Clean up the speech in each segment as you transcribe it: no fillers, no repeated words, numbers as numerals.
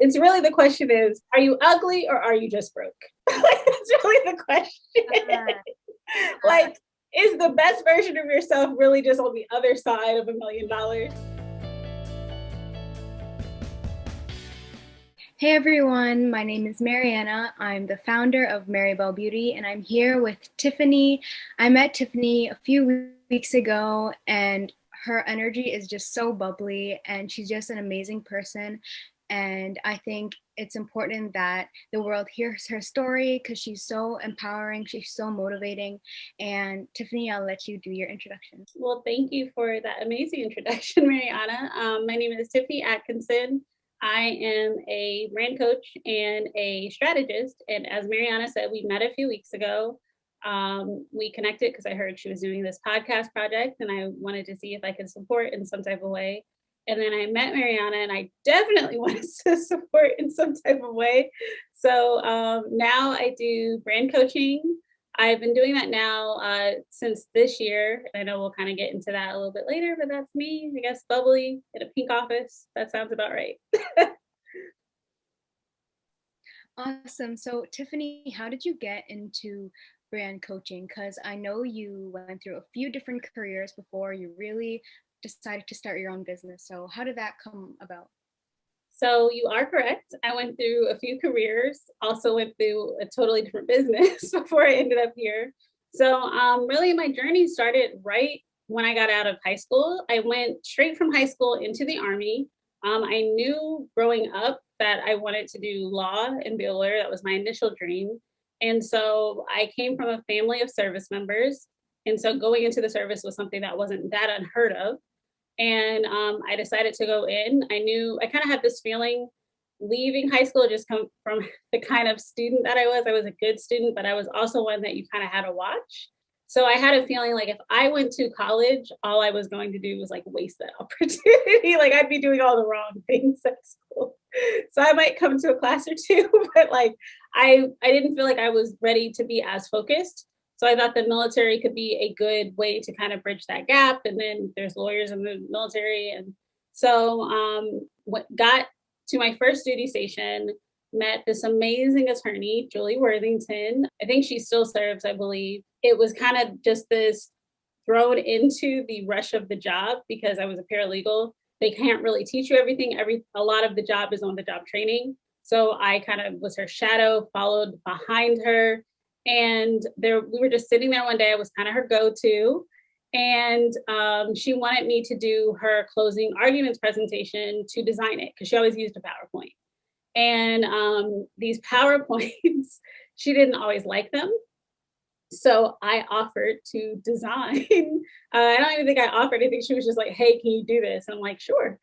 it's really the question is, are you ugly or are you just broke? Like, that's really the question. Like, is the best version of yourself really just on the other side of $1 million? Hey everyone, my name is Mariana. I'm the founder of Maribelle Beauty, and I'm here with Tiffany. I met Tiffany a few weeks ago, and her energy is just so bubbly, and she's just an amazing person. And I think it's important that the world hears her story because she's so empowering, she's so motivating. And Tiffany, I'll let you do your introduction. Well, thank you for that amazing introduction, Mariana. My name is Tiffany Atkinson. I am a brand coach and a strategist. And as Mariana said, we met a few weeks ago. We connected because I heard she was doing this podcast project and I wanted to see if I could support in some type of way. And then I met Mariana and I definitely wanted to support in some type of way. So now I do brand coaching. I've been doing that now since this year. I know we'll kind of get into that a little bit later, but that's me, I guess, bubbly in a pink office. That sounds about right. Awesome. So, Tiffany, how did you get into brand coaching? Because I know you went through a few different careers before you really decided to start your own business. So, how did that come about? So you are correct. I went through a few careers, also went through a totally different business before I ended up here. So really my journey started right when I got out of high school. I went straight from high school into the Army. I knew growing up that I wanted to do law and be a lawyer. That was my initial dream. And so I came from a family of service members. And so going into the service was something that wasn't that unheard of. And I decided to go in. I kind of had this feeling leaving high school just come from the kind of student that I was. I was a good student, but I was also one that you kind of had to watch. So I had a feeling like if I went to college, all I was going to do was like waste that opportunity. Like I'd be doing all the wrong things at school. So I might come to a class or two, but like I didn't feel like I was ready to be as focused. So I thought the military could be a good way to kind of bridge that gap. And then there's lawyers in the military. And so got to my first duty station, met this amazing attorney, Julie Worthington. I think she still serves, I believe. It was kind of just this thrown into the rush of the job because I was a paralegal. They can't really teach you everything. A lot of the job is on the job training. So I kind of was her shadow, followed behind her. And we were just sitting there one day. I was kind of her go-to. And she wanted me to do her closing arguments presentation to design it because she always used a PowerPoint. And these PowerPoints, she didn't always like them. So I offered to design. I don't even think I offered anything. She was just like, hey, can you do this? And I'm like, sure.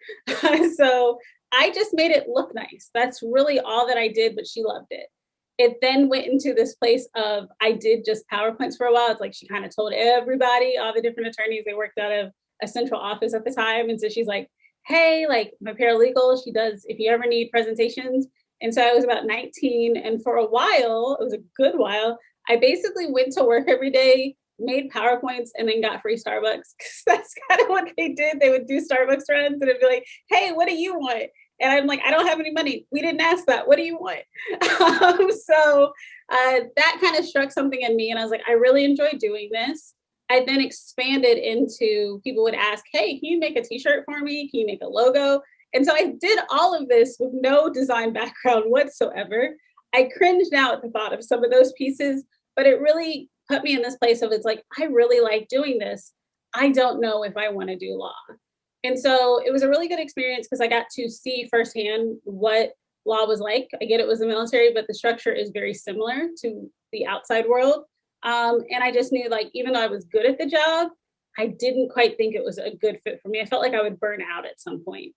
So I just made it look nice. That's really all that I did, but she loved it. It then went into this place of I did just PowerPoints for a while. It's like she kind of told everybody, all the different attorneys, they worked out of a central office at the time. And so she's like, hey, like my paralegal, she does, if you ever need presentations. And so I was about 19. And for a while, it was a good while, I basically went to work every day, made PowerPoints, and then got free Starbucks. Because that's kind of what they did. They would do Starbucks runs and it'd be like, hey, what do you want? And I'm like, I don't have any money. We didn't ask that. What do you want? So that kind of struck something in me. And I was like, I really enjoy doing this. I then expanded into people would ask, hey, can you make a t-shirt for me? Can you make a logo? And so I did all of this with no design background whatsoever. I cringe now at the thought of some of those pieces, but it really put me in this place of it's like, I really like doing this. I don't know if I want to do law. And so it was a really good experience because I got to see firsthand what law was like. I get it was the military, but the structure is very similar to the outside world. And I just knew like, even though I was good at the job, I didn't quite think it was a good fit for me. I felt like I would burn out at some point.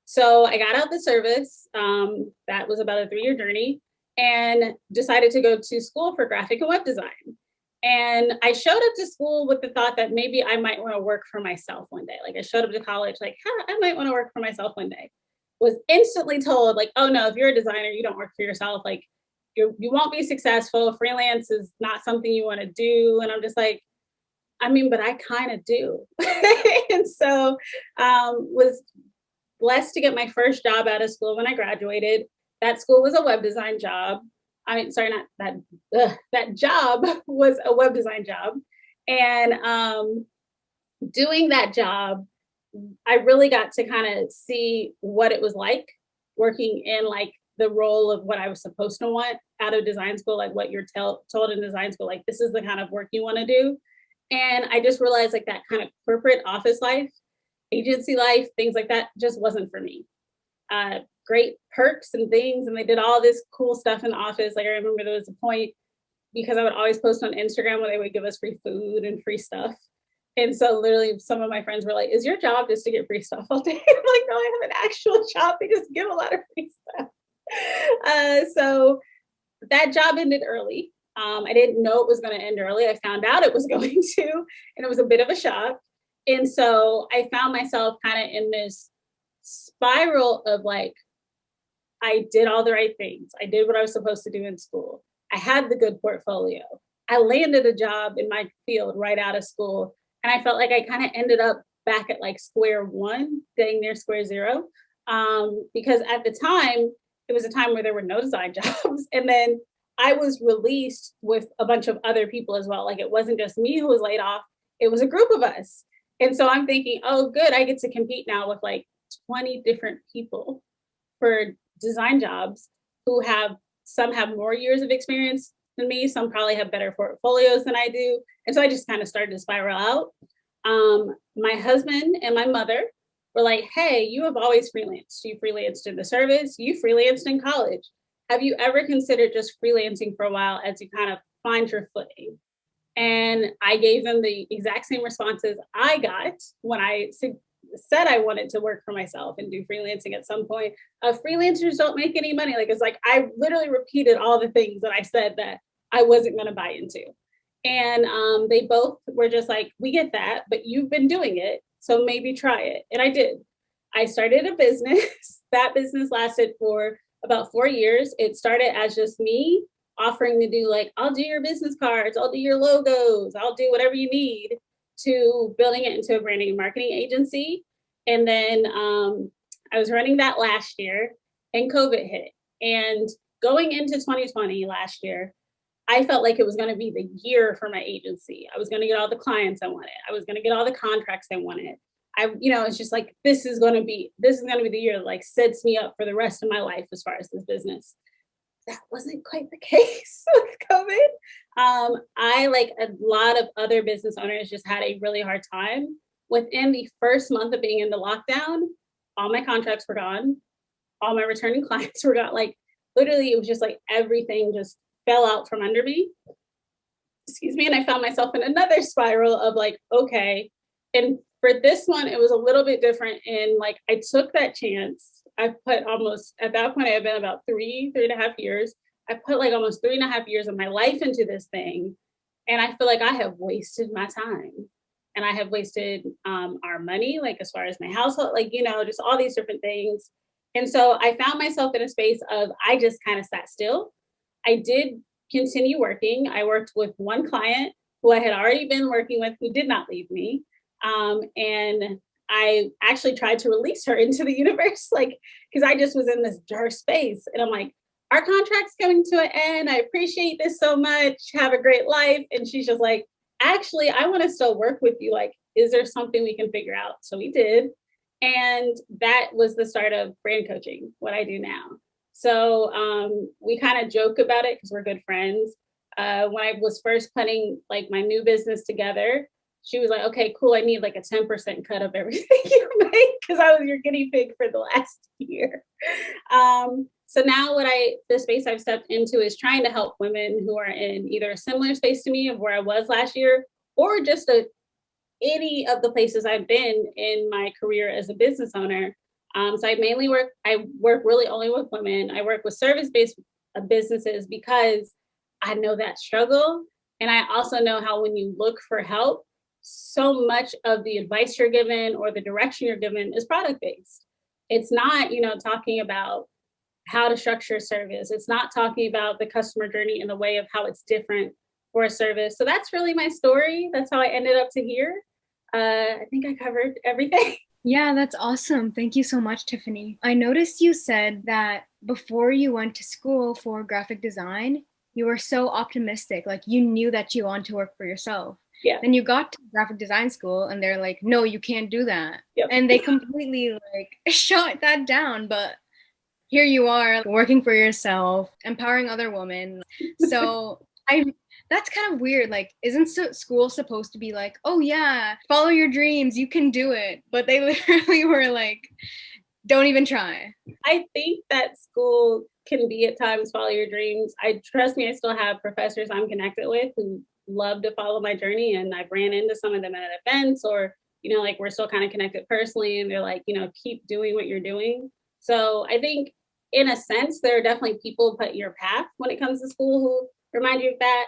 So I got out the service. That was about a 3-year journey and decided to go to school for graphic and web design. And I showed up to school with the thought that maybe I might want to work for myself one day. Like I showed up to college, like, I might want to work for myself one day. Was instantly told, like, oh no, if you're a designer, you don't work for yourself. Like you won't be successful. Freelance is not something you want to do. And I'm just like, I mean, but I kind of do. And so was blessed to get my first job out of school when I graduated. That school was a web design job. I mean, sorry, not that, that job was a web design job. And doing that job, I really got to kind of see what it was like working in like the role of what I was supposed to want out of design school, like what you're told in design school, like this is the kind of work you want to do. And I just realized like that kind of corporate office life, agency life, things like that just wasn't for me. Great perks and things, and they did all this cool stuff in the office. Like I remember there was a point because I would always post on Instagram where they would give us free food and free stuff. And so literally some of my friends were like, is your job just to get free stuff all day? I'm like, no, I have an actual job. They just give a lot of free stuff. So that job ended early. I didn't know it was going to end early. I found out it was going to, and it was a bit of a shock. And so I found myself kind of in this spiral of like, I did all the right things. I did what I was supposed to do in school. I had the good portfolio. I landed a job in my field right out of school. And I felt like I kind of ended up back at like square one, getting near square zero. Because at the time, it was a time where there were no design jobs. And then I was released with a bunch of other people as well. Like it wasn't just me who was laid off, it was a group of us. And so I'm thinking, oh, good, I get to compete now with like 20 different people for design jobs who have some have more years of experience than me, some probably have better portfolios than I do. And so I just kind of started to spiral out. My husband and my mother were like, hey, you have always freelanced. You freelanced in the service, you freelanced in college. Have you ever considered just freelancing for a while as you kind of find your footing? And I gave them the exact same responses I got when I said I wanted to work for myself and do freelancing at some point. Freelancers don't make any money. Like, it's like, I literally repeated all the things that I said that I wasn't going to buy into. And they both were just like, we get that, but you've been doing it, so maybe try it. And I did. I started a business. That business lasted for about 4 years. It started as just me offering to do like, I'll do your business cards, I'll do your logos, I'll do whatever you need, to building it into a branding and marketing agency. And then I was running that last year and COVID hit. And going into 2020 last year, I felt like it was going to be the year for my agency. I was going to get all the clients I wanted. I was going to get all the contracts I wanted. It's just like, this is going to be the year that like sets me up for the rest of my life as far as this business. That wasn't quite the case with COVID. I, like a lot of other business owners, just had a really hard time. Within the first month of being in the lockdown, all my contracts were gone. All my returning clients were gone. Like literally, it was just like everything just fell out from under me. Excuse me. And I found myself in another spiral of like, okay. And for this one, it was a little bit different in like, I took that chance. I put almost, at that point, I had been about 3.5 years. I put like almost 3.5 years of my life into this thing. And I feel like I have wasted my time. And I have wasted our money, like as far as my household, like, just all these different things. And so I found myself in a space of, I just kind of sat still. I did continue working. I worked with one client who I had already been working with, who did not leave me. And I actually tried to release her into the universe, like, because I just was in this dark space. And I'm like, our contract's coming to an end. I appreciate this so much. Have a great life. And she's just like, actually, I want to still work with you. Like, is there something we can figure out? So we did. And that was the start of brand coaching, what I do now. So we kind of joke about it because we're good friends. When I was first putting like my new business together, she was like, okay, cool. I need like a 10% cut of everything you make because I was your guinea pig for the last year. So now the space I've stepped into is trying to help women who are in either a similar space to me of where I was last year, or just any of the places I've been in my career as a business owner. So I work really only with women. I work with service-based businesses because I know that struggle. And I also know how when you look for help, so much of the advice you're given or the direction you're given is product-based. It's not, talking about how to structure a service. It's not talking about the customer journey in the way of how it's different for a service. So that's really my story. That's how I ended up to here. I think I covered everything. Yeah, that's awesome. Thank you so much, Tiffany. I noticed you said that before you went to school for graphic design, you were so optimistic. Like you knew that you want to work for yourself. Yeah. Then you got to graphic design school and they're like, no, you can't do that. Yep. And they completely like shut that down. But here you are working for yourself, empowering other women. So I that's kind of weird. Like, isn't school supposed to be like, oh yeah, follow your dreams, you can do it? But they literally were like, don't even try. I think that school can be at times follow your dreams. I trust me, I still have professors I'm connected with who love to follow my journey, and I've ran into some of them at events, or like we're still kind of connected personally, and they're like, keep doing what you're doing. So I think in a sense there are definitely people put your path when it comes to school who remind you of that.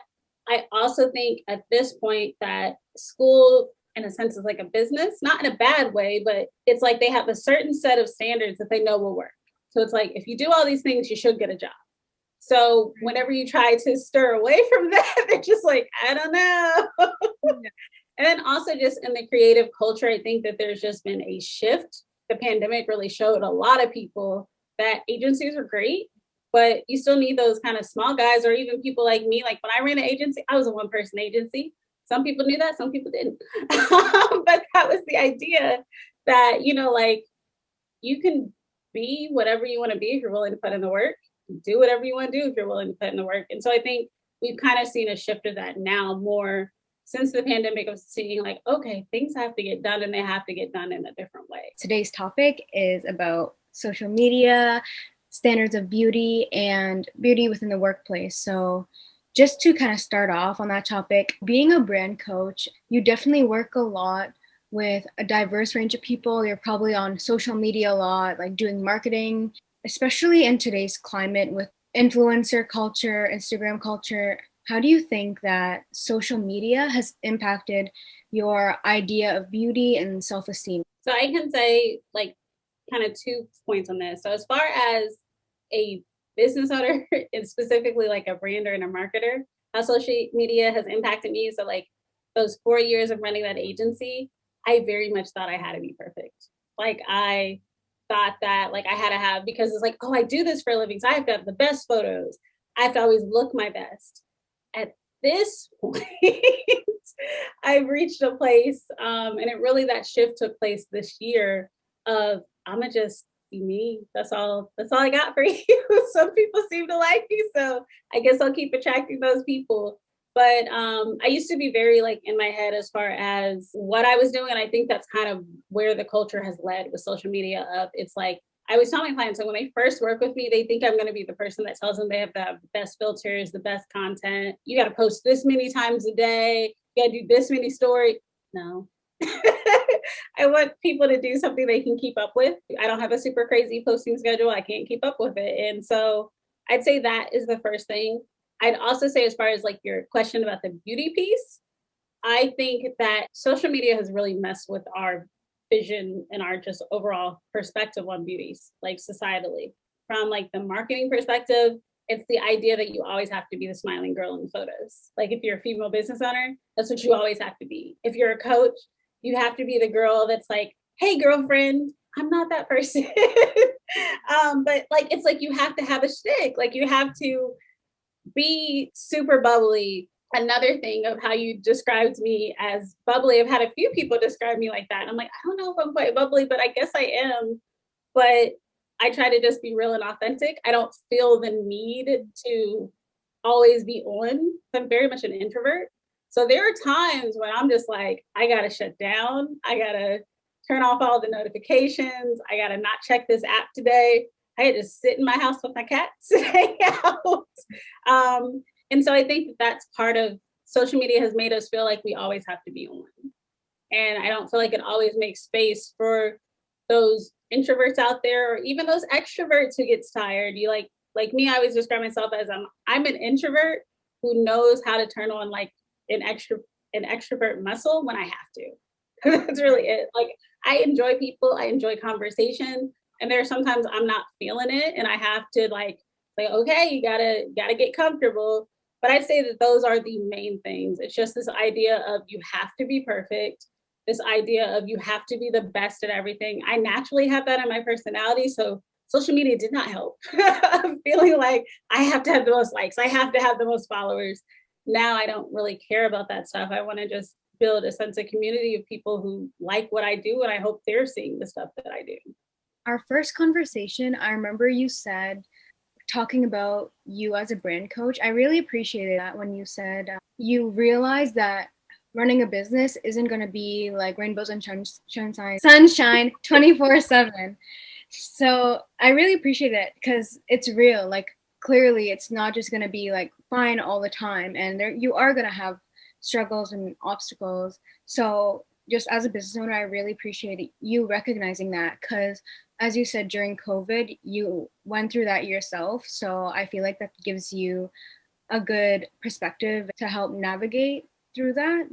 I also think at this point that school in a sense is like a business, not in a bad way, but it's like they have a certain set of standards that they know will work. So it's like if you do all these things, you should get a job. So whenever you try to stir away from that, they're just like, I don't know. And then also just in the creative culture, I think that there's just been a shift. The pandemic really showed a lot of people that agencies are great, but you still need those kind of small guys or even people like me. Like when I ran an agency, I was a one person agency. Some people knew that, some people didn't. But that was the idea that, like you can be whatever you want to be if you're willing to put in the work, do whatever you want to do if you're willing to put in the work. And so I think we've kind of seen a shift of that now more since the pandemic of seeing like, okay, things have to get done and they have to get done in a different way. Today's topic is about social media, standards of beauty, and beauty within the workplace. So just to kind of start off on that topic, being a brand coach, you definitely work a lot with a diverse range of people. You're probably on social media a lot, like doing marketing, especially in today's climate with influencer culture, Instagram culture. How do you think that social media has impacted your idea of beauty and self-esteem? So I can say like kind of 2 points on this. So as far as a business owner and specifically like a brander and a marketer, how social media has impacted me. So like those 4 years of running that agency, I very much thought I had to be perfect. Like I thought that like I had to have, because it's like, oh, I do this for a living, so I have to have the best photos. I have to always look my best. At this point, I've reached a place, and it really that shift took place this year of I'm gonna just be me. That's all. That's all I got for you. Some people seem to like me, so I guess I'll keep attracting those people. But I used to be very like in my head as far as what I was doing, and I think that's kind of where the culture has led with social media. Of it's like I always tell my clients, so when they first work with me, they think I'm going to be the person that tells them they have the best filters, the best content. You got to post this many times a day. You got to do this many stories. No. I want people to do something they can keep up with. I don't have a super crazy posting schedule. I can't keep up with it. And so I'd say that is the first thing. I'd also say, as far as like your question about the beauty piece, I think that social media has really messed with our vision and our just overall perspective on beauties, like societally. From like the marketing perspective, it's the idea that you always have to be the smiling girl in the photos. Like if you're a female business owner, that's what you always have to be. If you're a coach, you have to be the girl that's like, hey, girlfriend, I'm not that person. But like, it's like you have to have a shtick. Like you have to be super bubbly. Another thing of how you described me as bubbly, I've had a few people describe me like that. I'm like, I don't know if I'm quite bubbly, but I guess I am. But I try to just be real and authentic. I don't feel the need to always be on. I'm very much an introvert. So there are times when I'm just like, I gotta shut down. I gotta turn off all the notifications. I gotta not check this app today. I had to sit in my house with my cats and hang out. And so I think that that's part of social media has made us feel like we always have to be on. And I don't feel like it always makes space for those introverts out there or even those extroverts who gets tired. You like me, I always describe myself as I'm an introvert who knows how to turn on like an extrovert muscle when I have to. That's really it. Like I enjoy people, I enjoy conversation. And there are sometimes I'm not feeling it and I have to like say, okay, you gotta get comfortable. But I'd say that those are the main things. It's just this idea of you have to be perfect. this idea of you have to be the best at everything. I naturally have that in my personality. So social media did not help. Feeling like I have to have the most likes, I have to have the most followers. Now I don't really care about that stuff. I want to just build a sense of community of people who like what I do. And I hope they're seeing the stuff that I do. Our first conversation, I remember you said, talking about you as a brand coach, I really appreciated that when you said you realized that running a business isn't going to be like rainbows and sunshine 24/7. So I really appreciate it because it's real. Like clearly it's not just going to be like fine all the time, and there you are going to have struggles and obstacles. So just as a business owner, I really appreciate you recognizing that, because as you said, during COVID, you went through that yourself. So I feel like that gives you a good perspective to help navigate through that.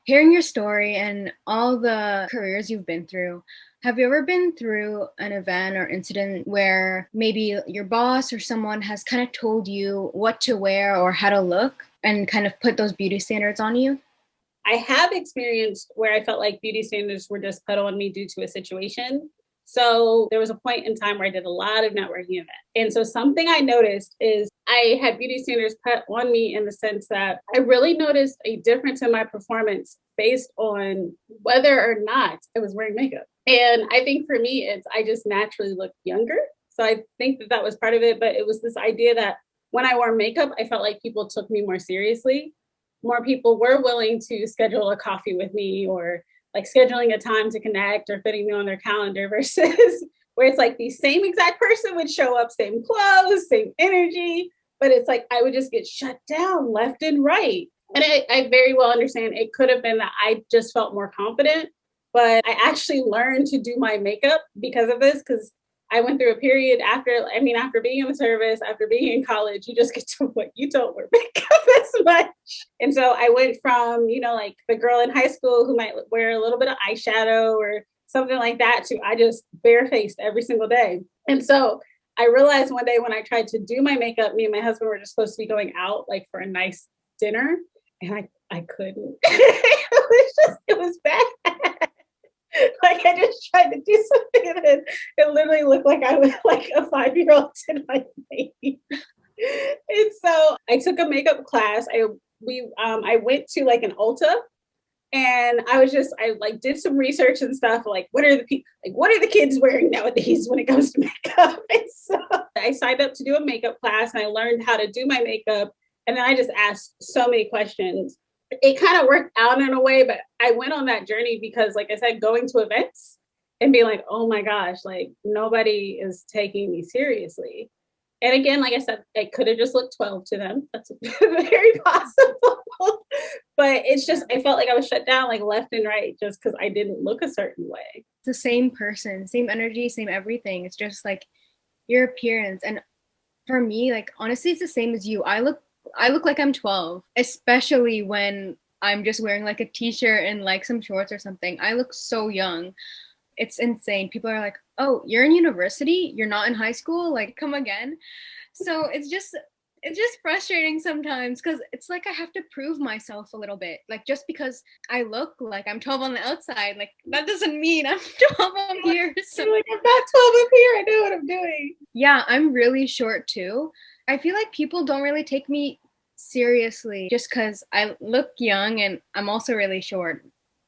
Hearing your story and all the careers you've been through, have you ever been through an event or incident where maybe your boss or someone has kind of told you what to wear or how to look and kind of put those beauty standards on you? I have experienced where I felt like beauty standards were just put on me due to a situation. So there was a point in time where I did a lot of networking events. And so something I noticed is I had beauty standards put on me in the sense that I really noticed a difference in my performance based on whether or not I was wearing makeup. And I think for me, I just naturally look younger. So I think that was part of it. But it was this idea that when I wore makeup, I felt like people took me more seriously. More people were willing to schedule a coffee with me, or like scheduling a time to connect or fitting me on their calendar, versus where it's like the same exact person would show up, same clothes, same energy, but it's like I would just get shut down left and right. And I very well understand it could have been that I just felt more confident, but I actually learned to do my makeup because of this, because I went through a period after being in the service, after being in college, you just get to what you don't wear makeup as much. And so I went from, like the girl in high school who might wear a little bit of eyeshadow or something like that to I just barefaced every single day. And so I realized one day when I tried to do my makeup, me and my husband were just supposed to be going out like for a nice dinner. And I couldn't. It was bad. Like I just tried to do something and it literally looked like I was like a 5-year-old in my face. And so I took a makeup class. I went to like an Ulta, and I like did some research and stuff like what are the kids wearing nowadays when it comes to makeup. And so I signed up to do a makeup class and I learned how to do my makeup, and then I just asked so many questions. It kind of worked out in a way, but I went on that journey because, like I said, going to events and being like, oh my gosh, like nobody is taking me seriously. And again, like I said, it could have just looked 12 to them. That's very possible. But it's just, I felt like I was shut down like left and right just because I didn't look a certain way. It's the same person, same energy, same everything. It's just like your appearance. And for me, like honestly, it's the same as you. I look like I'm 12, especially when I'm just wearing like a t-shirt and like some shorts or something. I look so young. It's insane. People are like, oh, you're in university? You're not in high school? Like, come again. So it's just frustrating sometimes because it's like I have to prove myself a little bit. Like just because I look like I'm 12 on the outside, like that doesn't mean I'm 12 on here. So like, I'm not 12 up here. I know what I'm doing. Yeah, I'm really short too. I feel like people don't really take me seriously just because I look young and I'm also really short,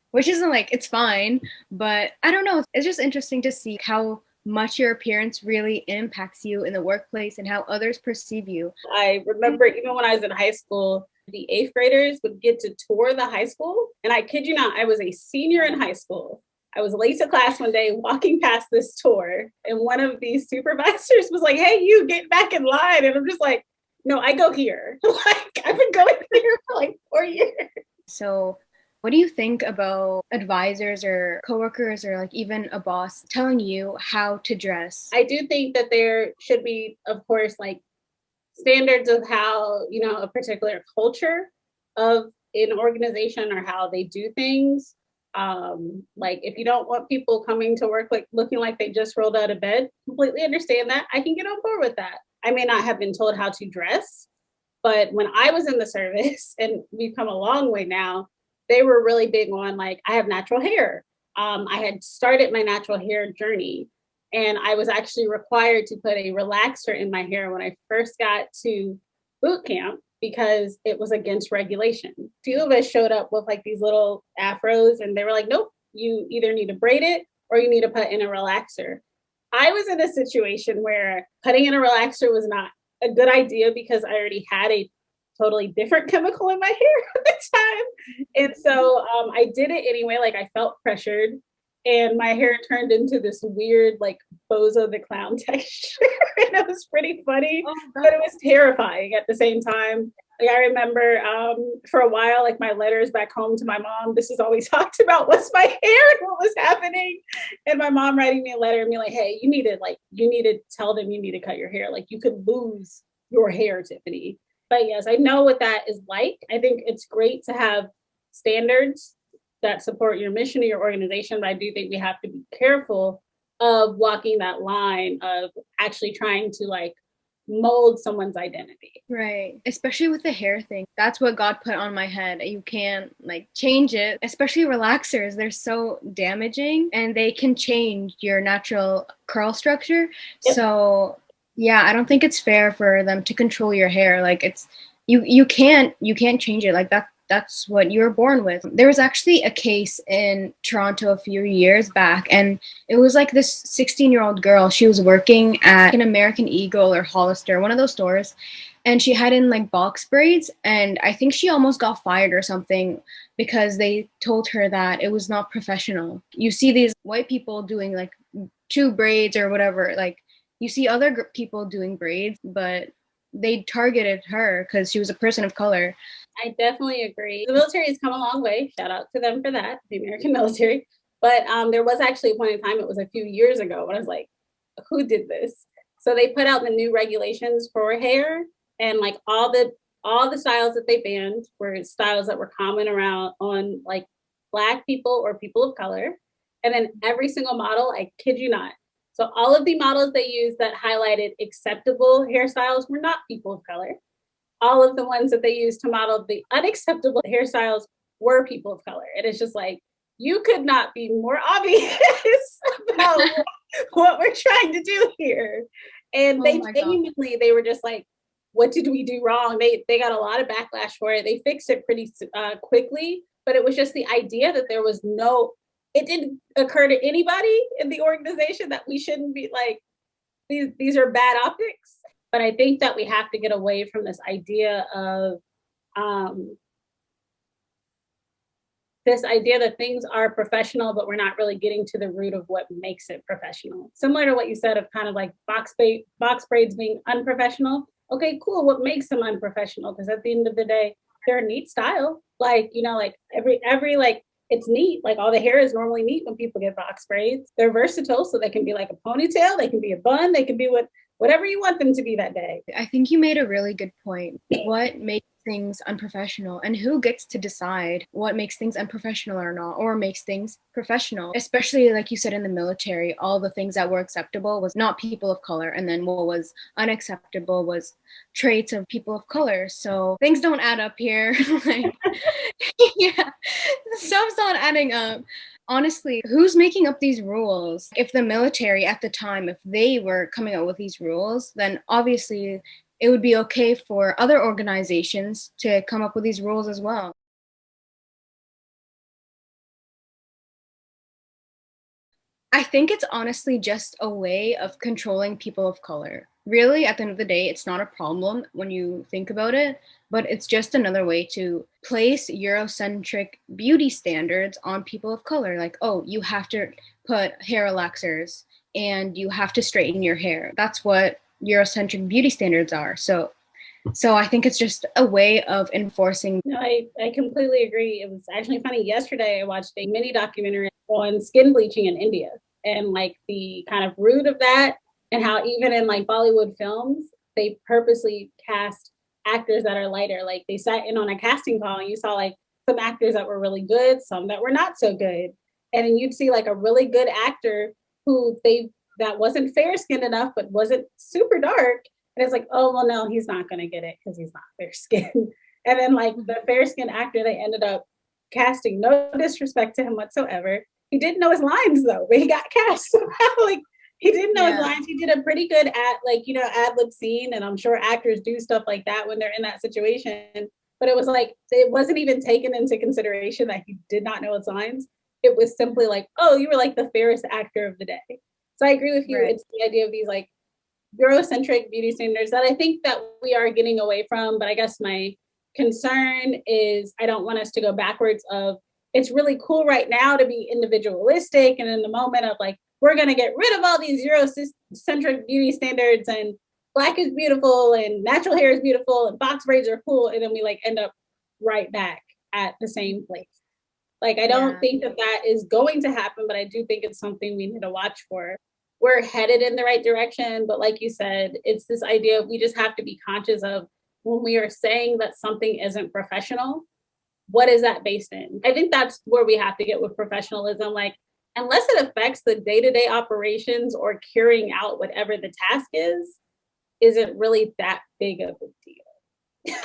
which isn't like, it's fine, but I don't know. It's just interesting to see how much your appearance really impacts you in the workplace and how others perceive you. I remember even when I was in high school, the 8th graders would get to tour the high school. And I kid you not, I was a senior in high school. I was late to class one day walking past this tour, and one of these supervisors was like, hey, you get back in line. And I'm just like, no, I go here. Like I've been going here for like 4 years. So what do you think about advisors or coworkers or like even a boss telling you how to dress? I do think that there should be, of course, like standards of how, a particular culture of an organization or how they do things. Like if you don't want people coming to work like looking like they just rolled out of bed, completely understand that. I can get on board with that. I may not have been told how to dress, but when I was in the service, and we've come a long way now, they were really big on like, I have natural hair. I had started my natural hair journey, and I was actually required to put a relaxer in my hair when I first got to boot camp because it was against regulation. A few of us showed up with like these little afros, and they were like, nope, you either need to braid it or you need to put in a relaxer. I was in a situation where putting in a relaxer was not a good idea because I already had a totally different chemical in my hair at the time. And so I did it anyway. Like I felt pressured, and my hair turned into this weird, like Bozo the Clown texture. And it was pretty funny, but it was terrifying at the same time. Like I remember for a while, like my letters back home to my mom, this is always talked about what's my hair and what was happening. And my mom writing me a letter and be like, hey, you need to tell them you need to cut your hair. Like you could lose your hair, Tiffany. But yes, I know what that is like. I think it's great to have standards that support your mission or your organization, but I do think we have to be careful of walking that line of actually trying to like mold someone's identity. Right. Especially with the hair thing. That's what God put on my head. You can't like change it. Especially relaxers. They're so damaging and they can change your natural curl structure. Yep. So yeah, I don't think it's fair for them to control your hair. Like it's you can't change it. Like that's what you were born with. There was actually a case in Toronto a few years back, and it was like this 16-year-old girl. She was working at an American Eagle or Hollister, one of those stores, and she had in like box braids, and I think she almost got fired or something because they told her that it was not professional. You see these white people doing like 2 braids or whatever, like you see other people doing braids, but they targeted her because she was a person of color. I definitely agree. The military has come a long way. Shout out to them for that, the American military. But there was actually a point in time, it was a few years ago, when I was like, who did this? So they put out the new regulations for hair, and like all the styles that they banned were styles that were common around on like Black people or people of color. And then every single model, I kid you not. So all of the models they used that highlighted acceptable hairstyles were not people of color. All of the ones that they used to model the unacceptable hairstyles were people of color. And it's just like, you could not be more obvious about what we're trying to do here. And they genuinely, they were just like, what did we do wrong? They got a lot of backlash for it. They fixed it pretty quickly, but it was just the idea that there was it didn't occur to anybody in the organization that we shouldn't be like, these are bad optics. But I think that we have to get away from this idea of that things are professional, but we're not really getting to the root of what makes it professional. Similar to what you said of kind of like box braids being unprofessional. Okay, cool. What makes them unprofessional? Because at the end of the day, they're a neat style. Like, you know, like every like, it's neat. Like all the hair is normally neat when people get box braids. They're versatile, so they can be like a ponytail, they can be a bun, they can be whatever you want them to be that day. I think you made a really good point. What makes things unprofessional, and who gets to decide what makes things unprofessional or not, or makes things professional? Especially like you said, in the military, all the things that were acceptable was not people of color, and then what was unacceptable was traits of people of color. So things don't add up here. Like, yeah, stuff's not adding up. Honestly, who's making up these rules? If the military at the time, if they were coming up with these rules, then obviously it would be okay for other organizations to come up with these rules as well. I think it's honestly just a way of controlling people of color. Really, at the end of the day, it's not a problem when you think about it, but it's just another way to place Eurocentric beauty standards on people of color. Like, oh, you have to put hair relaxers and you have to straighten your hair. That's what Eurocentric beauty standards are. So I think it's just a way of enforcing. No, I completely agree. It was actually funny. Yesterday, I watched a mini documentary on skin bleaching in India, and like the kind of root of that, and how even in like Bollywood films, they purposely cast actors that are lighter. Like they sat in on a casting call and you saw like some actors that were really good, some that were not so good. And then you'd see like a really good actor that wasn't fair skinned enough, but wasn't super dark. And it's like, oh, well, no, he's not going to get it because he's not fair skinned. And then like the fair skinned actor, they ended up casting. No disrespect to him whatsoever. He didn't know his lines though, but he got cast somehow. Like he didn't know his lines. He did a pretty good ad lib scene, and I'm sure actors do stuff like that when they're in that situation. But it was like it wasn't even taken into consideration that he did not know his lines. It was simply like, oh, you were like the fairest actor of the day. So I agree with you. Right. It's the idea of these like Eurocentric beauty standards that I think that we are getting away from. But I guess my concern is I don't want us to go backwards of it's really cool right now to be individualistic and in the moment of like, we're going to get rid of all these Eurocentric beauty standards and Black is beautiful and natural hair is beautiful and box braids are cool. And then we like end up right back at the same place. Like, I don't think that that is going to happen, but I do think it's something we need to watch for. We're headed in the right direction, but like you said, it's this idea of we just have to be conscious of when we are saying that something isn't professional, what is that based in? I think that's where we have to get with professionalism. Like, unless it affects the day-to-day operations or carrying out whatever the task is it really that big of a deal?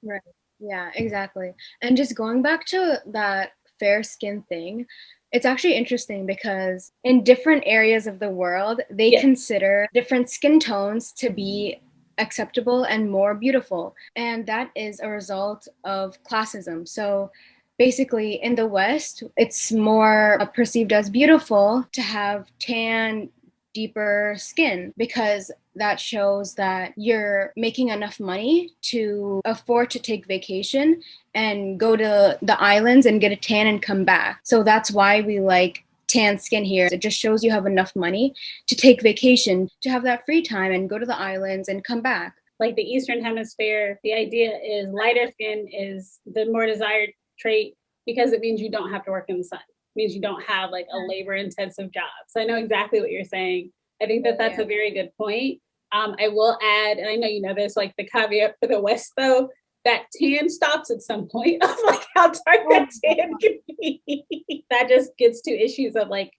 Right. Yeah, exactly. And just going back to that fair skin thing, it's actually interesting because in different areas of the world, they consider different skin tones to be acceptable and more beautiful. And that is a result of classism. So basically, in the West, it's more perceived as beautiful to have tan, deeper skin because that shows that you're making enough money to afford to take vacation and go to the islands and get a tan and come back. So that's why we like tan skin here. It just shows you have enough money to take vacation, to have that free time and go to the islands and come back. Like the Eastern Hemisphere, the idea is lighter skin is the more desired trait because it means you don't have to work in the sun. It means you don't have like a labor intensive job. So I know exactly what you're saying. I think that that's a very good point. I will add, and I know you know this, like the caveat for the West though, that tan stops at some point of like how dark that tan can be. That just gets to issues of like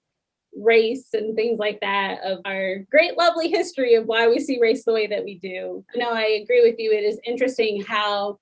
race and things like that, of our great lovely history of why we see race the way that we do. No, I agree with you. It is interesting how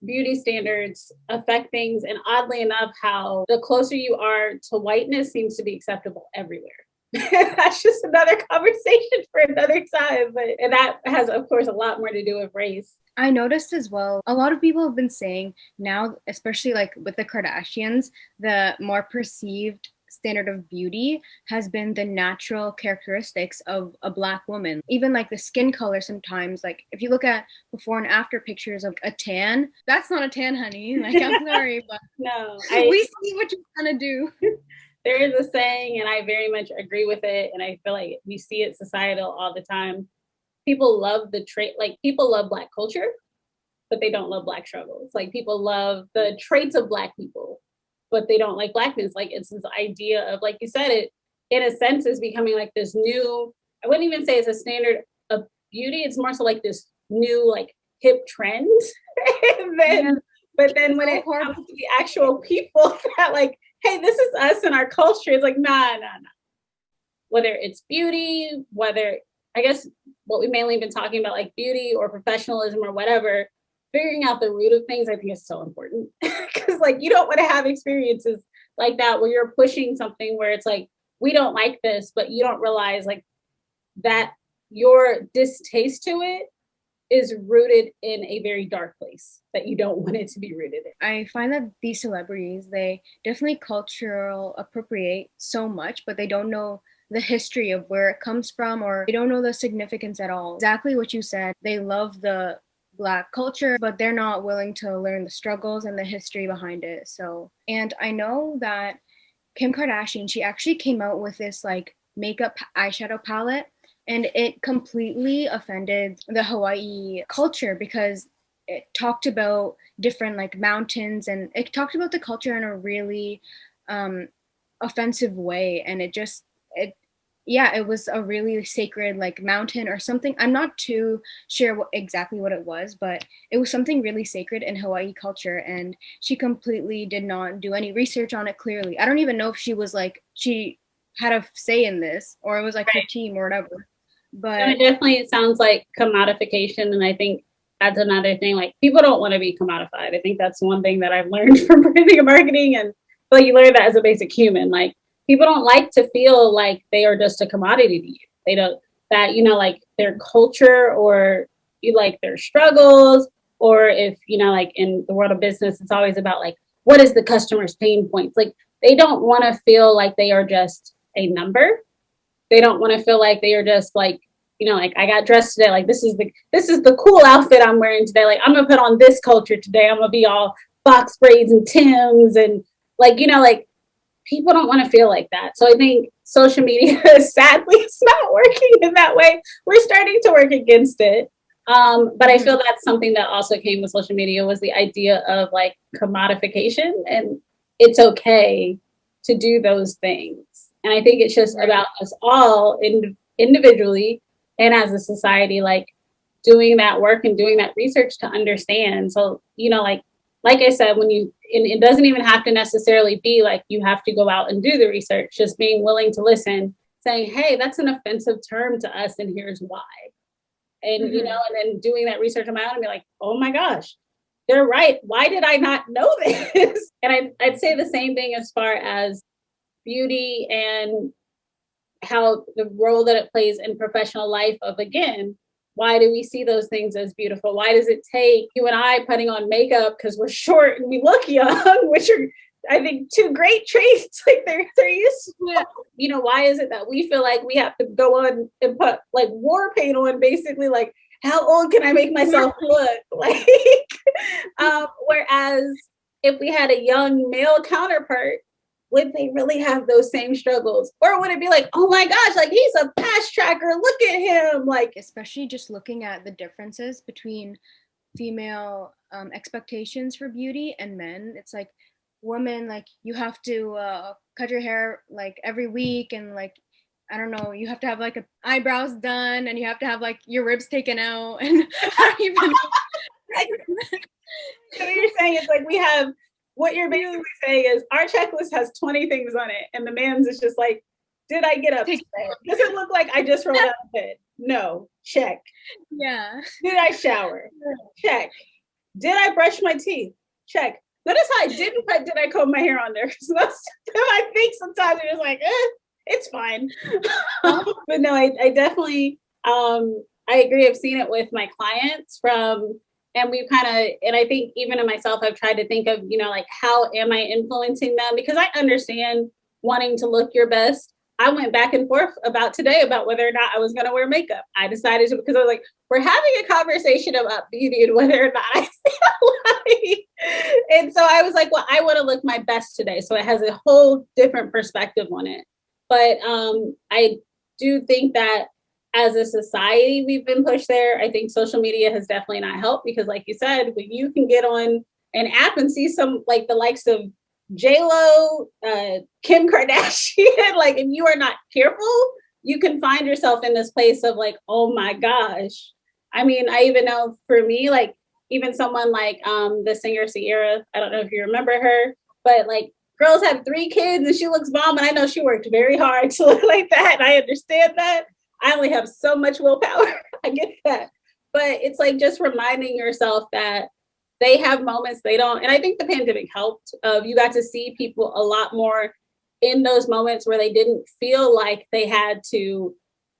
beauty standards affect things, and oddly enough, how the closer you are to whiteness seems to be acceptable everywhere. That's just another conversation for another time. But and that has, of course, a lot more to do with race. I noticed as well, a lot of people have been saying now, especially like with the Kardashians, the more perceived standard of beauty has been the natural characteristics of a Black woman. Even like the skin color sometimes, like if you look at before and after pictures of a tan, that's not a tan, honey. Like, I'm sorry, but no, we see what you're trying to do. There is a saying, and I very much agree with it, and I feel like we see it societal all the time. People love the trait, like people love Black culture, but they don't love Black struggles. Like people love the traits of Black people, but they don't like Blackness. Like it's this idea of, like you said, it in a sense is becoming like this new, I wouldn't even say it's a standard of beauty. It's more so like this new like hip trend. And then, but then when it comes to the actual people that like, hey, this is us and our culture, it's like, nah. Whether it's beauty, whether, I guess what we mainly been talking about, like beauty or professionalism or whatever, figuring out the root of things, I think is so important. Because like, you don't want to have experiences like that where you're pushing something where it's like, we don't like this, but you don't realize like that your distaste to it is rooted in a very dark place that you don't want it to be rooted in. I find that these celebrities, they definitely cultural appropriate so much, but they don't know the history of where it comes from, or they don't know the significance at all. Exactly what you said. They love the Black culture, but they're not willing to learn the struggles and the history behind it. So, and I know that Kim Kardashian, she actually came out with this like makeup eyeshadow palette, and it completely offended the Hawaii culture because it talked about different like mountains, and it talked about the culture in a really offensive way. And it was a really sacred like mountain or something. I'm not too sure exactly what it was, but it was something really sacred in Hawaii culture. And she completely did not do any research on it clearly. I don't even know if she was like, she had a say in this, or it was like her team or whatever. But it definitely sounds like commodification. And I think that's another thing. Like, people don't want to be commodified. I think that's one thing that I've learned from branding and marketing. And like, you learn that as a basic human. Like, people don't like to feel like they are just a commodity to you. They don't, that, you know, like their culture or you like their struggles, or if, you know, like in the world of business, it's always about like, what is the customer's pain points? Like, they don't want to feel like they are just a number. They don't want to feel like they are just like, you know, like, I got dressed today. Like, this is the cool outfit I'm wearing today. Like, I'm gonna put on this culture today. I'm gonna be all box braids and Tims and like, you know, like, people don't want to feel like that. So I think social media, sadly, it's not working in that way. We're starting to work against it. But I feel that's something that also came with social media, was the idea of like commodification, and it's okay to do those things. And I think it's just about us all individually and as a society, like doing that work and doing that research to understand. So, you know, like I said, when you, and it doesn't even have to necessarily be like you have to go out and do the research, just being willing to listen, saying, hey, that's an offensive term to us, and here's why. And, you know, and then doing that research on my own and be like, oh my gosh, they're right. Why did I not know this? And I'd say the same thing as far as beauty and how the role that it plays in professional life of, again, why do we see those things as beautiful? Why does it take you and I putting on makeup because we're short and we look young, which are, I think, two great traits. Like, they're useful. Yeah. You know, why is it that we feel like we have to go on and put like war paint on, basically, like, how old can I make myself look? Like, whereas if we had a young male counterpart, would they really have those same struggles? Or would it be like, oh my gosh, like, he's a fast tracker, look at him. Like, especially just looking at the differences between female expectations for beauty and men. It's like, women, like, you have to cut your hair like every week, and like, I don't know, you have to have like eyebrows done, and you have to have like your ribs taken out, and even so you're saying it's like, we have, what you're basically saying is our checklist has 20 things on it, and the man's is just like, did I get up today? Does it look like I just rolled out of bed? No. Check. Yeah. Did I shower? Check. Did I brush my teeth? Check. Notice how I didn't put, did I comb my hair on there? Because I think sometimes you're just like, it's fine. But no, I definitely, I agree. I've seen it with my clients and we've kind of, and I think even in myself, I've tried to think of, you know, like, how am I influencing them? Because I understand wanting to look your best. I went back and forth about today about whether or not I was going to wear makeup. I decided to, because I was like, we're having a conversation about beauty and whether or not I feel like. And so I was like, well, I want to look my best today. So it has a whole different perspective on it. But I do think that as a society, we've been pushed there. I think social media has definitely not helped, because like you said, when you can get on an app and see some, like the likes of J-Lo, Kim Kardashian, like, if you are not careful, you can find yourself in this place of like, oh my gosh. I mean, I even know for me, like, even someone like the singer Sierra, I don't know if you remember her, but like, girls have 3 kids and she looks bomb, and I know she worked very hard to look like that, and I understand that. I only have so much willpower. I get that. But it's like, just reminding yourself that they have moments they don't. And I think the pandemic helped. You got to see people a lot more in those moments where they didn't feel like they had to,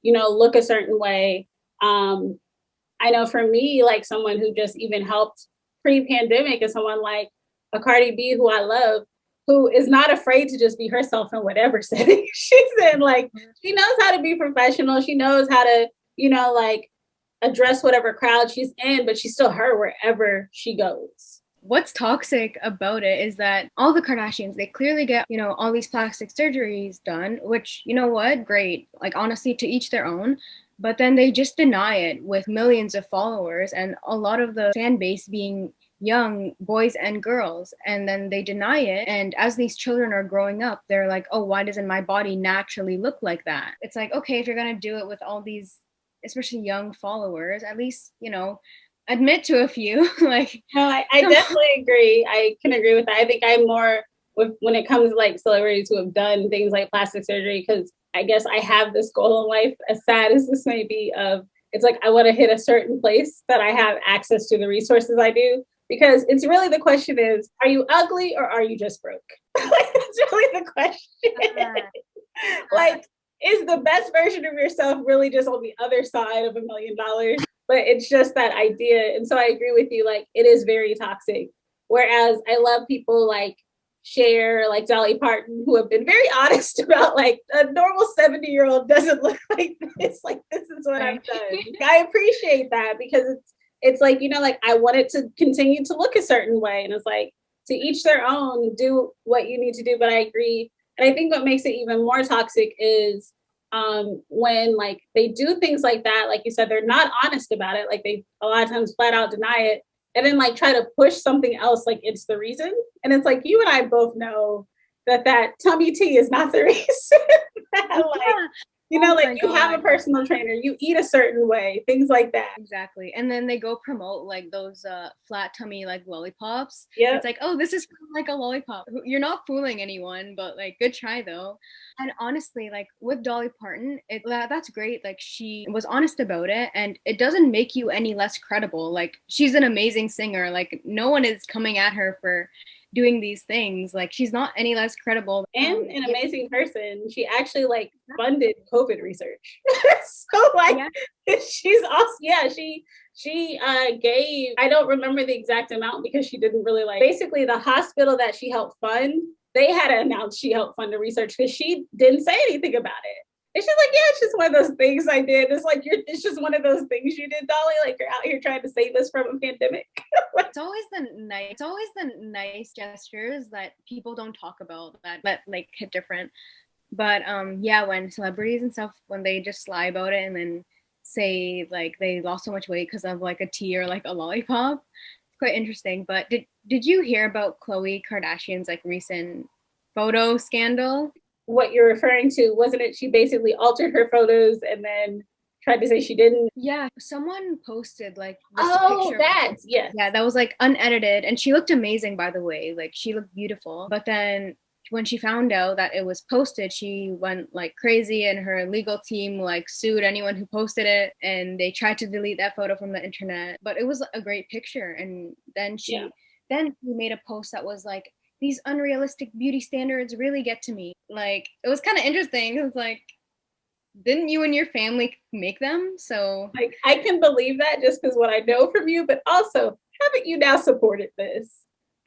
you know, look a certain way. I know for me, like, someone who just even helped pre-pandemic is someone like a Cardi B, who I love, who is not afraid to just be herself in whatever setting she's in. Like, she knows how to be professional. She knows how to, you know, like, address whatever crowd she's in, but she's still her wherever she goes. What's toxic about it is that all the Kardashians, they clearly get, you know, all these plastic surgeries done, which, you know what, great. Like, honestly, to each their own. But then they just deny it with millions of followers, and a lot of the fan base being young boys and girls, and then they deny it. And as these children are growing up, they're like, oh, why doesn't my body naturally look like that? It's like, okay, if you're going to do it with all these, especially young followers, at least, you know, admit to a few. Like, no, I definitely agree. I can agree with that. I think I'm more with, when it comes to like celebrities who have done things like plastic surgery, because I guess I have this goal in life, as sad as this may be, of it's like I want to hit a certain place that I have access to the resources I do. Because it's really the question is, are you ugly or are you just broke? Like, that's really the question. Like, is the best version of yourself really just on the other side of $1,000,000? But it's just that idea. And so I agree with you, like, it is very toxic. Whereas I love people like Cher, like Dolly Parton, who have been very honest about like a normal 70-year-old doesn't look like this. Like, this is what I've done. I appreciate that because it's like, you know, like I want it to continue to look a certain way. And it's like, to each their own, do what you need to do. But I agree. And I think what makes it even more toxic is when like they do things like that, like you said, they're not honest about it. Like they a lot of times flat out deny it and then like try to push something else like it's the reason. And it's like, you and I both know that tummy tea is not the reason. Like, you know, like you have a personal trainer, you eat a certain way, things like that. Exactly. And then they go promote like those flat tummy like lollipops. Yeah. It's like, oh, this is like a lollipop. You're not fooling anyone, but like good try though. And honestly, like with Dolly Parton, that's great. Like she was honest about it and it doesn't make you any less credible. Like she's an amazing singer. Like no one is coming at her for doing these things. Like she's not any less credible. And an amazing person. She actually like funded COVID research. So like she's awesome. Yeah, she gave, I don't remember the exact amount because she didn't really like, basically the hospital that she helped fund, they had to announce she helped fund the research because she didn't say anything about it. And she's like, yeah, it's just one of those things I did. It's like, it's just one of those things you did, Dolly. Like you're out here trying to save us from a pandemic. It's always the nice gestures that people don't talk about that like hit different. But yeah, when celebrities and stuff, when they just lie about it and then say like they lost so much weight because of like a tea or like a lollipop, it's quite interesting. But did you hear about Khloe Kardashian's like recent photo scandal? What you're referring to, wasn't it? She basically altered her photos and then tried to say she didn't. Yeah, someone posted like this picture. Yeah, that was like unedited, and she looked amazing, by the way. Like she looked beautiful. But then when she found out that it was posted, she went like crazy, and her legal team like sued anyone who posted it, and they tried to delete that photo from the internet. But it was a great picture, and then she made a post that was like, these unrealistic beauty standards really get to me. Like, it was kind of interesting. It's like, didn't you and your family make them? So like, I can believe that just because what I know from you, but also haven't you now supported this?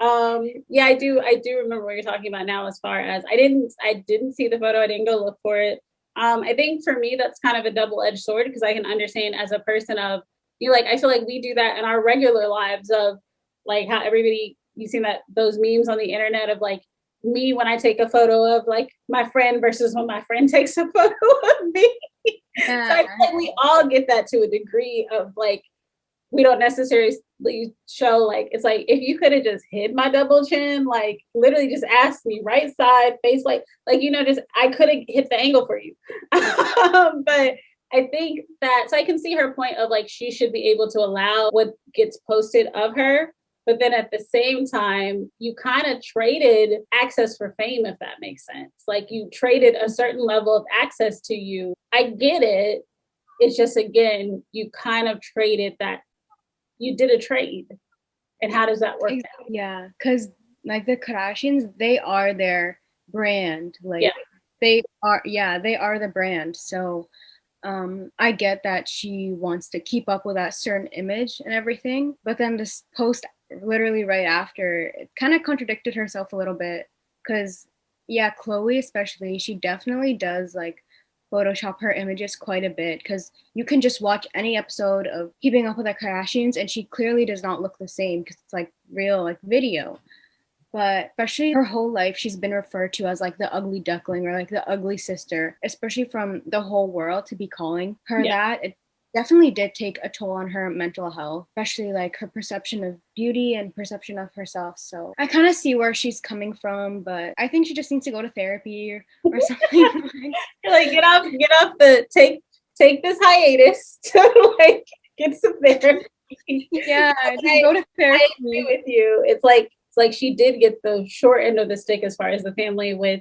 Yeah, I do remember what you're talking about now, as far as I didn't see the photo. I didn't go look for it. I think for me, that's kind of a double-edged sword because I can understand as a person of, you know, like, I feel like we do that in our regular lives of like how everybody, you've seen that those memes on the internet of like me when I take a photo of like my friend versus when my friend takes a photo of me. Yeah. So I feel like we all get that to a degree of like, we don't necessarily show like, it's like, if you could have just hid my double chin, like literally just asked me right side, face, like, you know, just, I could have hit the angle for you. But I think that, so I can see her point of like, she should be able to allow what gets posted of her. But then at the same time, you kind of traded access for fame, if that makes sense. Like you traded a certain level of access to you. I get it. It's just, again, you kind of traded that. You did a trade. And how does that work? Yeah, because like the Kardashians, they are their brand. Like they are the brand. So I get that she wants to keep up with that certain image and everything. But then this post literally right after, it kind of contradicted herself a little bit. Because yeah, Khloe especially, she definitely does like Photoshop her images quite a bit, because you can just watch any episode of Keeping Up with the Kardashians and she clearly does not look the same because it's like real like video. But especially her whole life, she's been referred to as like the ugly duckling or like the ugly sister, especially from the whole world to be calling her that. It definitely did take a toll on her mental health, especially like her perception of beauty and perception of herself. So I kind of see where she's coming from, but I think she just needs to go to therapy or something. Like get off take this hiatus to like get some therapy. Yeah, just go to therapy. I agree with you. It's like she did get the short end of the stick as far as the family with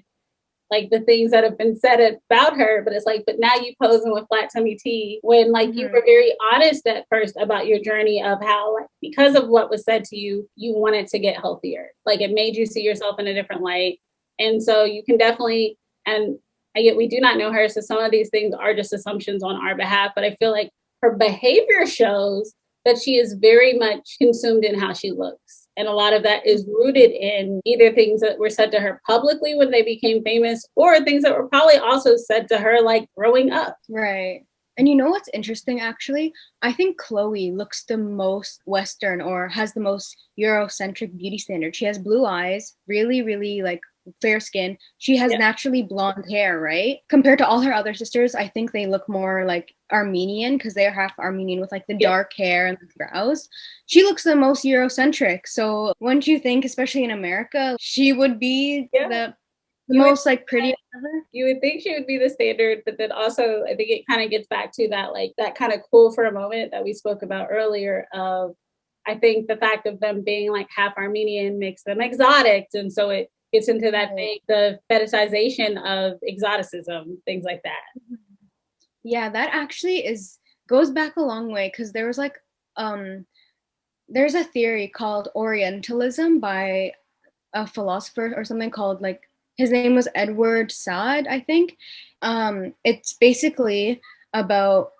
like the things that have been said about her, but it's like, but now you posing with flat tummy tea when like you were very honest at first about your journey of how like because of what was said to you, you wanted to get healthier. Like it made you see yourself in a different light. And so you can definitely, and yet we do not know her. So some of these things are just assumptions on our behalf, but I feel like her behavior shows that she is very much consumed in how she looks. And a lot of that is rooted in either things that were said to her publicly when they became famous or things that were probably also said to her like growing up. Right. And you know what's interesting actually? I think Khloe looks the most Western or has the most Eurocentric beauty standard. She has blue eyes, really, really like fair skin. She has naturally blonde hair, right? Compared to all her other sisters, I think they look more like Armenian because they're half Armenian with like the dark hair and the brows. She looks the most Eurocentric. So wouldn't you think, especially in America, she would be the most like pretty ever? You would think she would be the standard, but then also I think it kind of gets back to that like that kind of cool for a moment that we spoke about earlier of I think the fact of them being like half Armenian makes them exotic. And so it gets into that thing, the fetishization of exoticism, things like that. Yeah, that actually goes back a long way because there was like there's a theory called Orientalism by a philosopher or something called like his name was Edward Said, I think. It's basically about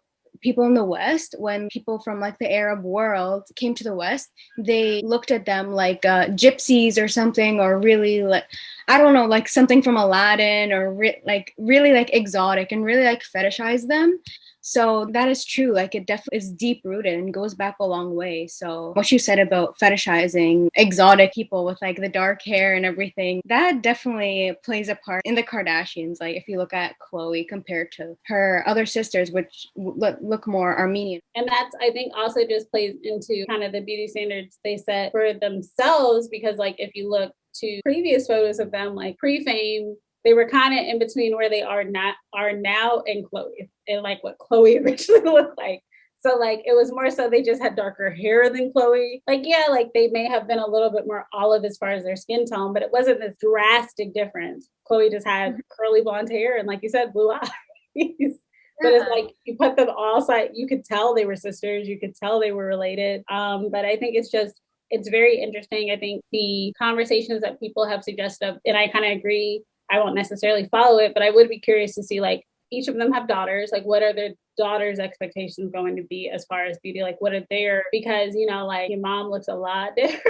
people in the West. When people from like the Arab world came to the West, they looked at them like gypsies or something, or really like, I don't know, like something from Aladdin, or like really like exotic and really like fetishize them. So that is true. Like it definitely is deep rooted and goes back a long way. So what you said about fetishizing exotic people with like the dark hair and everything, that definitely plays a part in the Kardashians. Like if you look at Khloe compared to her other sisters, which look more Armenian. And that's, I think, also just plays into kind of the beauty standards they set for themselves. Because like if you look to previous photos of them, like pre-fame, they were kind of in between where they are now and Khloe, and like what Khloe originally looked like. So like it was more so they just had darker hair than Khloe. Like yeah, like they may have been a little bit more olive as far as their skin tone, but it wasn't this drastic difference. Khloe just had curly blonde hair and like you said, blue eyes. But it's like you put them all side, you could tell they were sisters, you could tell they were related. But I think it's very interesting. I think the conversations that people have suggested, and I kind of agree, I won't necessarily follow it, but I would be curious to see like each of them have daughters. Like what are their daughters' expectations going to be as far as beauty? Like what are their, because you know, like your mom looks a lot different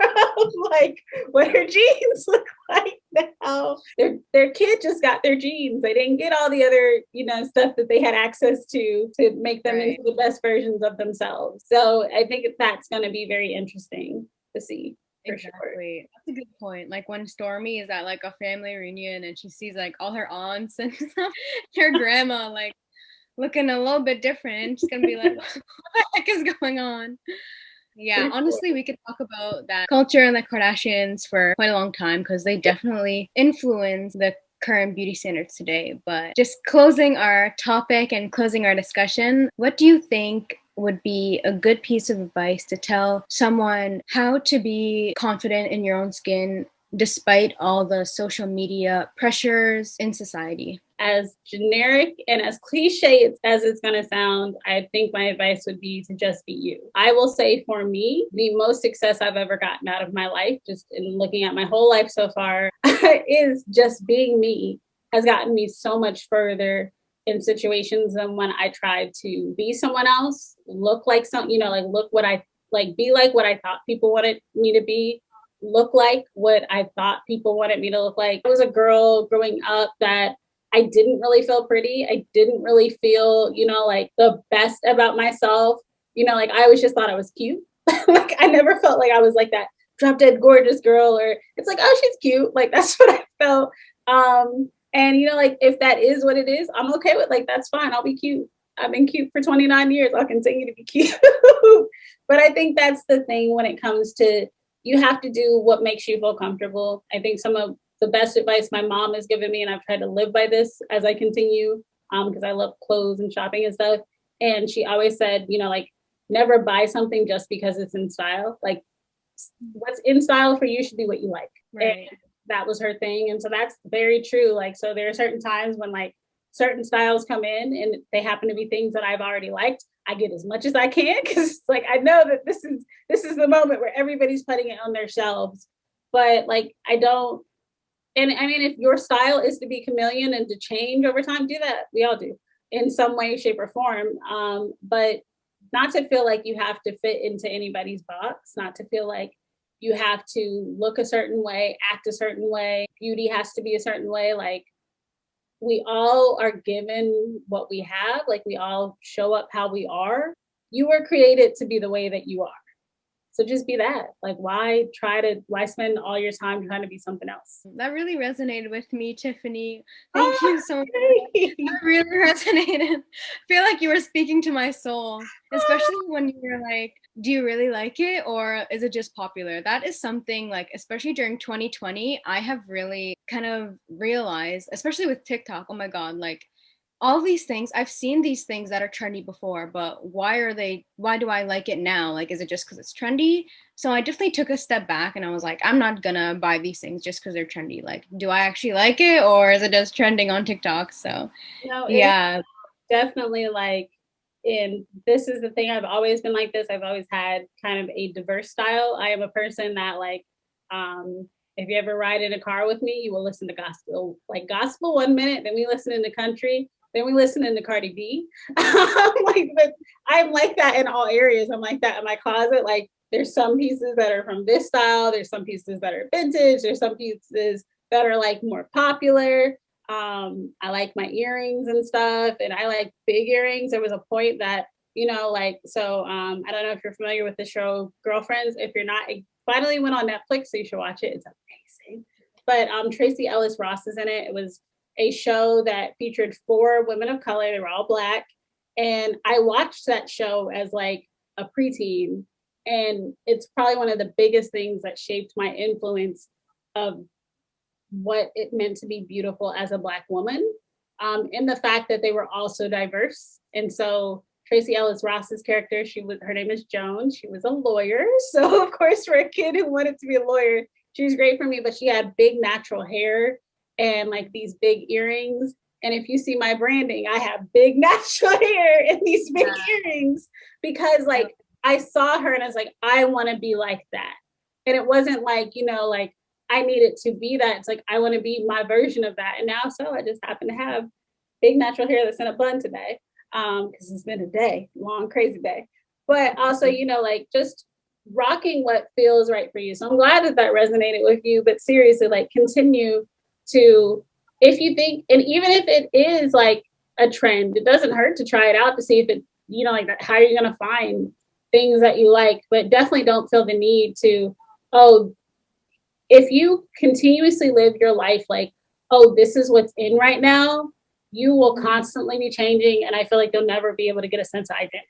from like what her genes look like now. Their kid just got their genes. They didn't get all the other, you know, stuff that they had access to make them into the best versions of themselves. So I think that's going to be very interesting to see. Exactly. That's a good point. Like when Stormy is at like a family reunion and she sees like all her aunts and stuff, her grandma like looking a little bit different. She's gonna be like, what the heck is going on? Yeah, honestly, we could talk about that culture and the Kardashians for quite a long time because they definitely influence the current beauty standards today. But just closing our topic and closing our discussion, what do you think would be a good piece of advice to tell someone how to be confident in your own skin despite all the social media pressures in society? As generic and as cliche as it's going to sound, I think my advice would be to just be you. I will say for me, the most success I've ever gotten out of my life, just in looking at my whole life so far, is just being me has gotten me so much further in situations than when I tried to be someone else, look like some, you know, like look what I like, be like what I thought people wanted me to be, look like what I thought people wanted me to look like. I was a girl growing up that I didn't really feel pretty. I didn't really feel, you know, like the best about myself. You know, like I always just thought I was cute. Like I never felt like I was like that drop dead gorgeous girl, or it's like, oh, she's cute. Like that's what I felt. And you know, like if that is what it is, I'm okay with like, that's fine. I'll be cute. I've been cute for 29 years. I'll continue to be cute. But I think that's the thing when it comes to, you have to do what makes you feel comfortable. I think some of the best advice my mom has given me, and I've tried to live by this as I continue, because I love clothes and shopping and stuff. And she always said, you know, like never buy something just because it's in style. Like what's in style for you should be what you like. Right. that was her thing. And so that's very true. Like, so there are certain times when like certain styles come in and they happen to be things that I've already liked. I get as much as I can because it's like I know that this is the moment where everybody's putting it on their shelves. But like I don't, and I mean, if your style is to be chameleon and to change over time, do that. We all do in some way, shape, or form. But not to feel like you have to fit into anybody's box, not to feel like you have to look a certain way, act a certain way, beauty has to be a certain way. Like we all are given what we have, like we all show up how we are. You were created to be the way that you are. So just be that. Like, why spend all your time trying to be something else? That really resonated with me, Tiffany. Thank Oh, you so much. That really resonated. I feel like you were speaking to my soul, especially when you were like, do you really like it or is it just popular? That is something like, especially during 2020, I have really kind of realized, especially with TikTok, oh my God, like all these things I've seen these things that are trendy before, but why do I like it now? Like, is it just because it's trendy? So I definitely took a step back and I was like, I'm not gonna buy these things just because they're trendy. Like, do I actually like it or is it just trending on TikTok? So no, it's yeah. definitely like, and this is the thing, I've always been like this. I've always had kind of a diverse style. I am a person that like, if you ever ride in a car with me, you will listen to gospel, like gospel 1 minute, then we listen in the country, then we listen in the Cardi B. Like, but I'm like that in all areas. I'm like that in my closet. Like, there's some pieces that are from this style. There's some pieces that are vintage. There's some pieces that are like more popular. I like my earrings and stuff, and I like big earrings. There was a point that, like, so I don't know if you're familiar with the show Girlfriends. If you're not, it finally went on Netflix, so you should watch it. It's amazing. But Tracy Ellis Ross is in it. It was a show that featured four women of color. They were all Black. And I watched that show as like a preteen. And it's probably one of the biggest things that shaped my influence of what it meant to be beautiful as a Black woman, in the fact that they were all so diverse. And so Tracy Ellis Ross's character, her name is Joan. She was a lawyer. So of course, for a kid who wanted to be a lawyer, she was great for me, but she had big natural hair and like these big earrings. And if you see my branding, I have big natural hair and these big earrings because like I saw her and I was like, I want to be like that. And it wasn't like, like I needed to be that. It's like I want to be my version of that. And now I just happen to have big natural hair that's in a bun today. Because it's been a day, long, crazy day. But also, like just rocking what feels right for you. So I'm glad that resonated with you. But seriously, like continue to, if you think, and even if it is like a trend, it doesn't hurt to try it out to see if it, like how you're going to find things that you like. But definitely don't feel the need to, oh, if you continuously live your life like, oh, this is what's in right now, you will constantly be changing. And I feel like you'll never be able to get a sense of identity.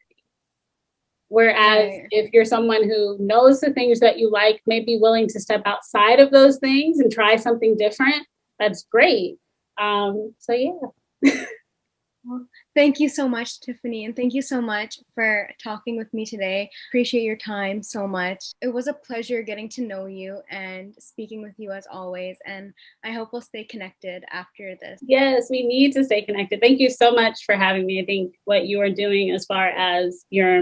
Whereas if you're someone who knows the things that you like, may be willing to step outside of those things and try something different, that's great. So yeah. Well, thank you so much, Tiffany, and thank you so much for talking with me today. Appreciate your time so much. It was a pleasure getting to know you and speaking with you as always, and I hope we'll stay connected after this. Yes, we need to stay connected. Thank you so much for having me. I think what you are doing as far as your